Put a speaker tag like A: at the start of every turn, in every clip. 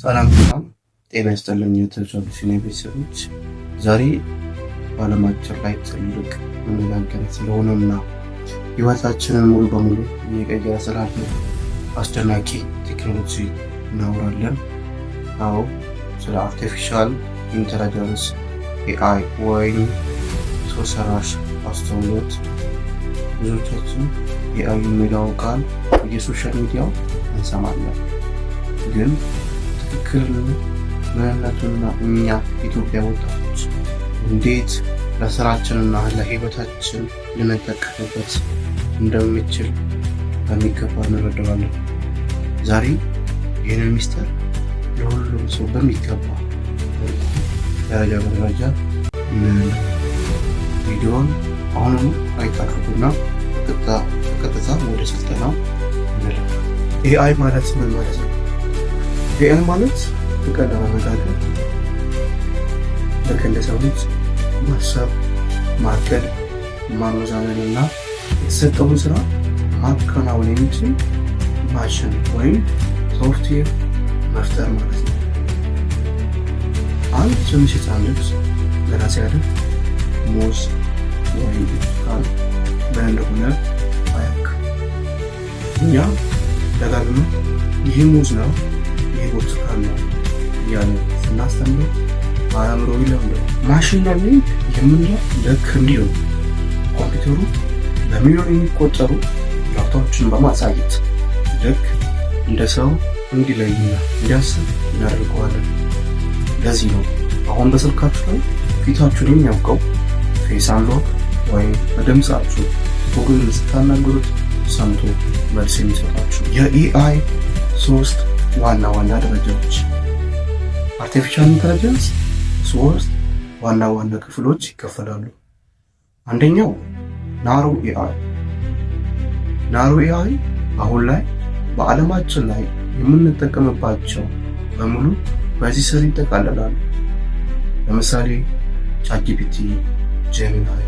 A: ሰላም ጤና ይስጥልኝ የተወደዳችሁ ቤተሰቦች፣ ዛሬ በዓለማችን ላይ ትልቅ መነጋገር ስለሆነና ህይወታችንን ሙሉ በሙሉ እየቀየረ ስላለ አስደናቂ ቴክኖሎጂ እናወራለን። አዎ፣ ስለ አርቲፊሻል ኢንተለጀንስ ኤአይ ወይም ሰው ሰራሽ አስተውሎት። ብዙዎቻችን ኤአይ የሚለው ቃል በየሶሻል ሚዲያው እንሰማለን፣ ግን ትክክል ምንነቱና እኛ ኢትዮጵያ ወጣቶች እንዴት ለስራችንና ለህይወታችን ልንጠቀምበት እንደምንችል በሚገባ እንረዳዋለን። ዛሬ ይህንን ሚስጥር ለሁሉም ሰው በሚገባ ደረጃ በደረጃ ቪዲዮን አሁኑ ላይክ አድርጉና በቀጥታ ወደ ስልጠናው እንለፍ። ኤአይ ማለት ምን ማለት ነው? ኤአይ ማለት በቀላል አነጋገር ልክ እንደ ሰው ልጅ ማሰብ፣ ማቀድ፣ ማመዛዘን እና የተሰጠውን ስራ ማከናወን የሚችል ማሽን ወይም ሶፍትዌር መፍጠር ማለት ነው። አንድ ትንሽ ህፃን ልጅ ገና ሲያድግ ሙዝ ወይም ብርቱካን ምን እንደሆነ አያውቅም። እኛ ደጋግመን ይህ ሙዝ ነው፣ ይህ ብርቱካን ነው እያለ ስናስተምረው አእምሮ ይለምደዋል። ማሽን ለርኒንግ የምንለው ልክ እንዲሁ ኮምፒውተሩ በሚሊዮን የሚቆጠሩ ዳታዎችን በማሳየት ልክ እንደ ሰው እንዲለይና እንዲያስብ እናደርገዋለን። ለዚህ ነው አሁን በስልካችሁ ላይ ፊታችሁን የሚያውቀው ፌስ አንሎክ ወይም በድምጻችሁ ጉግል ስታናገሩት ሰምቶ መልስ የሚሰጣችሁ። የኤአይ 3 ዋና ዋና ደረጃዎች። አርቲፊሻል ኢንተለጀንስ 3 ዋና ዋና ክፍሎች ይከፈላሉ። አንደኛው ናሮ ኤአይ። ናሮ ኤአይ አሁን ላይ በዓለማችን ላይ የምንጠቀምባቸው በሙሉ በዚህ ስር ይጠቃለላሉ። ለምሳሌ ቻትጂፒቲ፣ ጄሚናይ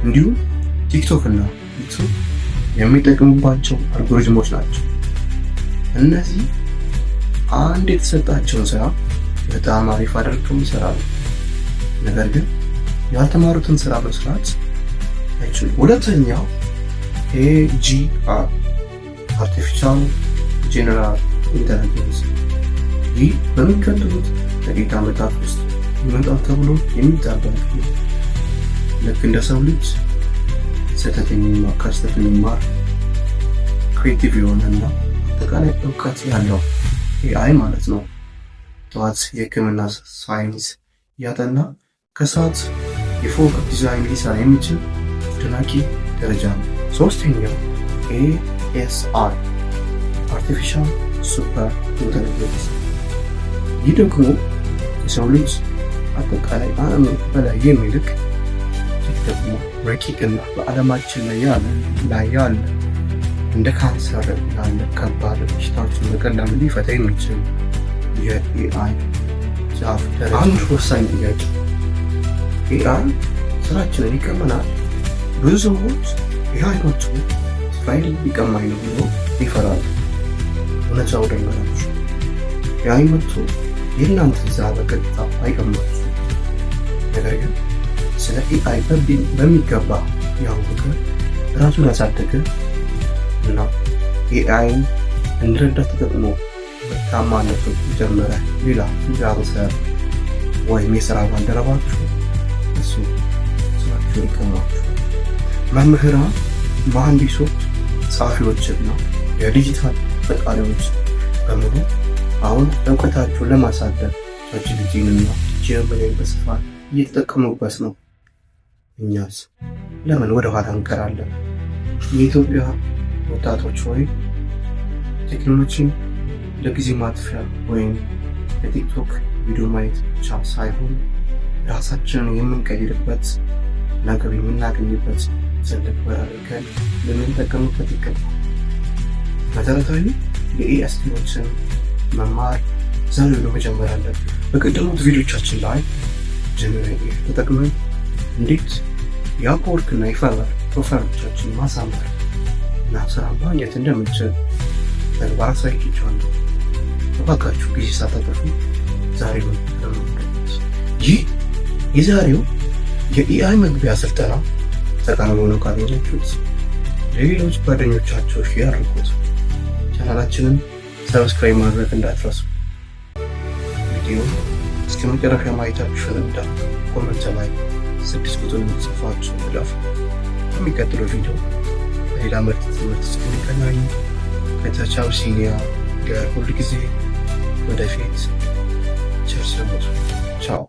A: እንዲሁም ቲክቶክ እና ዩቲዩብ የሚጠቀሙባቸው አልጎሪዝሞች ናቸው። እነዚህ አንድ የተሰጣቸውን ስራ በጣም አሪፍ አድርገው ይሰራሉ፣ ነገር ግን ያልተማሩትን ስራ መስራት አይችሉም። ሁለተኛው ኤጂአር አርቲፊሻል ጄኔራል ኢንተለጀንስ። ይህ በሚቀጥሉት ጥቂት ዓመታት ውስጥ ይመጣል ተብሎ የሚጠበቅ ነው። ልክ እንደ ሰው ልጅ ስህተት የሚማር ክሬቲቭ የሆነና አጠቃላይ እውቀት ያለው ኤአይ ማለት ነው። ጠዋት የህክምና ሳይንስ ያጠና ከሰዓት የፎቅ ዲዛይን ሊሰራ የሚችል አስደናቂ ደረጃ ነው። ሶስተኛው ኤኤስአይ አርቲፊሻል ሱፐር ኢንተለጀንስ። ይህ ደግሞ የሰው ልጅ አጠቃላይ አእምሮ በላይ የሚልቅ ደግሞ ረቂቅና በዓለማችን ላይ ያለ እንደ ካንሰር ያለ ከባድ በሽታዎችን በቀላሉ ሊፈታ የሚችል የኤአይ ጫፍ ደረጃ። አንድ ወሳኝ ጥያቄ፣ ኤአይ ስራችንን ይቀመናል? ብዙ ሰዎች ኤአይ መጥቶ ስራዬን ሊቀማኝ ነው ብሎ ይፈራሉ። እውነታው ደግሞ ናቸው። ኤአይ መጥቶ የእናንተ ስራ በቀጥታ አይቀማችሁ። ነገር ግን ስለ ኤአይ በሚገባ ያወቀ ራሱን ያሳደገ እና ኤአይን እንዲረዳ ተጠቅሞ በታማነቱ የጀመረ ሌላ ፍሪላንሰር ወይም የስራ ባልደረባችሁ እሱ ስራችሁን ይቀማችሁ። መምህራን፣ መሐንዲሶች፣ ጸሐፊዎችና የዲጂታል ፈጣሪዎች በሙሉ አሁን እውቀታችሁን ለማሳደግ ቻትጂፒቲንና ጄሚናይን በስፋት እየተጠቀሙበት ነው። እኛስ ለምን ወደ ኋላ እንቀራለን? የኢትዮጵያ ወጣቶች ሆይ ቴክኖሎጂን ለጊዜ ማጥፊያ ወይም ለቲክቶክ ቪዲዮ ማየት ብቻ ሳይሆን ራሳችንን የምንቀይርበት ነገር የምናገኝበት ትልቅ በር አድርገን ልንጠቀምበት ይገባል። መሰረታዊ የኤአይ ስኪሎችን መማር ዛሬ መጀመር አለብን። በቀደሙት ቪዲዮቻችን ላይ ጄሚናይ ተጠቅመን እንዴት የአፕወርክ እና የፋይቨር ፕሮፋይሎቻችን ማሳመር እና ስራ ማግኘት እንደምንችል ተግባር አሳይቻለሁ። እባካችሁ ጊዜ ሳታጠፉ ዛሬ ነው ለማለት። ይህ የዛሬው የኤአይ መግቢያ ስልጠና ጠቃሚ ሆኖ ካገኛችሁት ለሌሎች ጓደኞቻችሁ ሼር አድርጉት። ቻናላችንን ሰብስክራይብ ማድረግ እንዳትረሱ። ቪዲዮ እስከ መጨረሻ ማየታችሁን እንዳት ኮመንት ላይ 6 ቁጥር ጽፋችሁ ብላፉ። በሚቀጥለው ቪዲዮ በሌላ ምርጥ ትምህርት እስክንገናኝ ከታች አቢሲኒያ ጋር ሁል ጊዜ ወደፊት ቸር ሰንብቱ። ቻው።